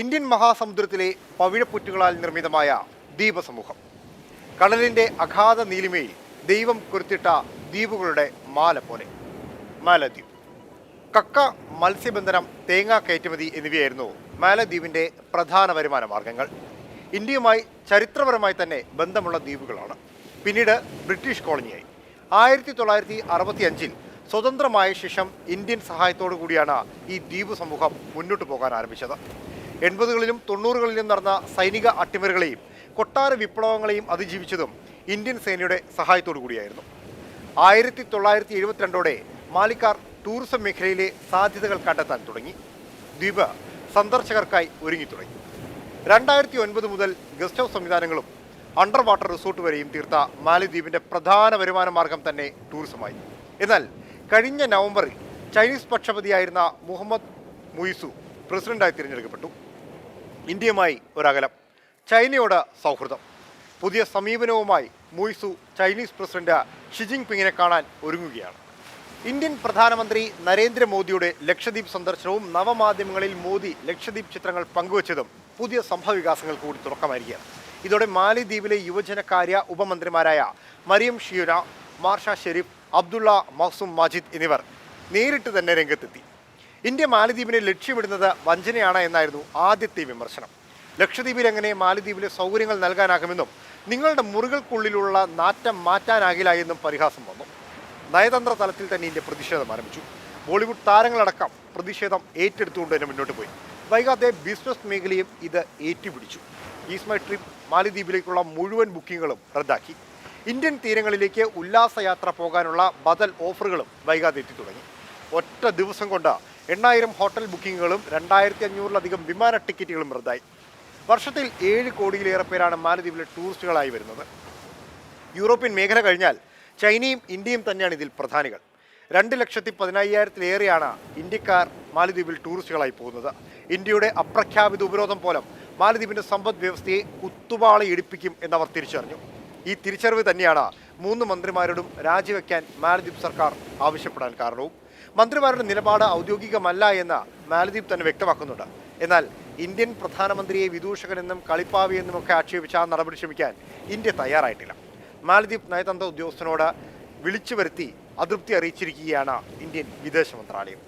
Indian മഹാസമുദ്രത്തിലെ പവിഴപ്പുറ്റുകളാൽ നിർമ്മിതമായ ദ്വീപസമൂഹം. കടലിന്റെ അഗാധ നീലിമയിൽ ദൈവം കൊരുത്തിട്ട ദ്വീപുകളുടെ മാല പോലെ. മാലദ്വീപ്. കക്ക, മത്സ്യബന്ധനം, തേങ്ങ കയറ്റുമതി എന്നിവയായിരുന്നു മാലദ്വീപിന്റെ പ്രധാന വരുമാന മാർഗങ്ങൾ. ഇന്ത്യയുമായി ചരിത്രപരമായി തന്നെ ബന്ധമുള്ള ദ്വീപുകളാണ്. പിന്നീട് ബ്രിട്ടീഷ് കോളനിയായി. 1965 സ്വതന്ത്രമായ ശേഷം ഇന്ത്യൻ സഹായത്തോടു കൂടിയാണ് ഈ ദ്വീപ് സമൂഹം മുന്നോട്ട് പോകാൻ ആരംഭിച്ചത്. 80കളിലും 90കളിലും നടന്ന സൈനിക അട്ടിമറികളെയും കൊട്ടാര വിപ്ലവങ്ങളെയും അതിജീവിച്ചതും ഇന്ത്യൻ സേനയുടെ സഹായത്തോടു കൂടിയായിരുന്നു. 1972ഓടെ മാലിക്കാർ ടൂറിസം മേഖലയിലെ സാധ്യതകൾ കണ്ടെത്താൻ തുടങ്ങി. ദ്വീപ് സന്ദർശകർക്കായി ഒരുങ്ങി തുടങ്ങി. 2009 മുതൽ ഗസ്റ്റ് ഹൗസ് സംവിധാനങ്ങളും അണ്ടർ വാട്ടർ റിസോർട്ട് വരെയും തീർത്ത മാലദ്വീപിന്റെ പ്രധാന വരുമാന മാർഗം തന്നെ ടൂറിസമായി. എന്നാൽ കഴിഞ്ഞ നവംബറിൽ ചൈനീസ് പക്ഷപതിയായിരുന്ന മുഹമ്മദ് മുയിസു പ്രസിഡന്റായി തിരഞ്ഞെടുക്കപ്പെട്ടു. ഇന്ത്യയുമായി ഒരകലം, ചൈനയോട് സൗഹൃദം. പുതിയ സമീപനവുമായി മുയിസു ചൈനീസ് പ്രസിഡന്റ് ഷി ജിൻപിങ്ങിനെ കാണാൻ ഒരുങ്ങുകയാണ്. ഇന്ത്യൻ പ്രധാനമന്ത്രി നരേന്ദ്രമോദിയുടെ ലക്ഷദ്വീപ് സന്ദർശനവും നവമാധ്യമങ്ങളിൽ മോദി ലക്ഷദ്വീപ് ചിത്രങ്ങൾ പങ്കുവച്ചതും പുതിയ സംഭവവികാസങ്ങൾ കൂടി തുടക്കമായിരിക്കുകയാണ്. ഇതോടെ മാലിദ്വീപിലെ യുവജനകാര്യ ഉപമന്ത്രിമാരായ മറിയം ഷിയുന, മാർഷ ഷെരീഫ്, അബ്ദുള്ള മഹ്സൂം മാജിദ് എന്നിവർ നേരിട്ട് തന്നെ രംഗത്തെത്തി. ഇന്ത്യ മാലിദ്വീപിനെ ലക്ഷ്യമിടുന്നത് വഞ്ചനയാണ് എന്നായിരുന്നു ആദ്യത്തെ വിമർശനം. ലക്ഷദ്വീപിൽ എങ്ങനെ മാലിദ്വീപിലെ സൗകര്യങ്ങൾ നൽകാനാകുമെന്നും നിങ്ങളുടെ മുറികൾക്കുള്ളിലുള്ള നാറ്റം മാറ്റാനാകില്ല എന്നും പരിഹാസം വന്നു. നയതന്ത്ര തലത്തിൽ തന്നെ ഇന്ത്യ പ്രതിഷേധം ആരംഭിച്ചു. ബോളിവുഡ് താരങ്ങളടക്കം പ്രതിഷേധം ഏറ്റെടുത്തുകൊണ്ട് തന്നെ മുന്നോട്ട് പോയി. വൈകാതെ ബിസിനസ് മേഖലയും ഇത് ഏറ്റുപിടിച്ചു. ഈസ് മൈ ട്രിപ്പ് മാലിദ്വീപിലേക്കുള്ള മുഴുവൻ ബുക്കിങ്ങുകളും റദ്ദാക്കി. ഇന്ത്യൻ തീരങ്ങളിലേക്ക് ഉല്ലാസയാത്ര പോകാനുള്ള ബദൽ ഓഫറുകളും വൈകാതെ എത്തി തുടങ്ങി. ഒറ്റ ദിവസം കൊണ്ട് 8000 ഹോട്ടൽ ബുക്കിങ്ങുകളും 2500-ലധികം വിമാന ടിക്കറ്റുകളും റദ്ദായി. വർഷത്തിൽ 7 കോടിയിലേറെ പേരാണ് മാലദ്വീപിലെ ടൂറിസ്റ്റുകളായി വരുന്നത്. യൂറോപ്യൻ മേഖല കഴിഞ്ഞാൽ ചൈനയും ഇന്ത്യയും തന്നെയാണ് ഇതിൽ പ്രധാനികൾ. 2,15,000-ലേറെയാണ് ഇന്ത്യക്കാർ മാലദ്വീപിൽ ടൂറിസ്റ്റുകളായി പോകുന്നത്. ഇന്ത്യയുടെ അപ്രഖ്യാപിത ഉപരോധം പോലും മാലദ്വീപിന്റെ സമ്പദ് വ്യവസ്ഥയെ കുത്തുപാളയിടിപ്പിക്കും എന്നവർ തിരിച്ചറിഞ്ഞു. ഈ തിരിച്ചറിവ് തന്നെയാണ് 3 മന്ത്രിമാരോടും രാജിവെക്കാൻ മാലദ്വീപ് സർക്കാർ ആവശ്യപ്പെടാൻ കാരണവും. മന്ത്രിമാരുടെ നിലപാട് ഔദ്യോഗികമല്ല എന്ന് മാലദ്വീപ് തന്നെ വ്യക്തമാക്കുന്നുണ്ട്. എന്നാൽ ഇന്ത്യൻ പ്രധാനമന്ത്രിയെ വിദൂഷകനെന്നും കളിപ്പാവിയെന്നുമൊക്കെ ആക്ഷേപിച്ച ആ നടപടി ശ്രമിക്കാൻ ഇന്ത്യ തയ്യാറായിട്ടില്ല. മാലദ്വീപ് നയതന്ത്ര ഉദ്യോഗസ്ഥനോട് വിളിച്ചു വരുത്തി അതൃപ്തി അറിയിച്ചിരിക്കുകയാണ് ഇന്ത്യൻ വിദേശ മന്ത്രാലയം.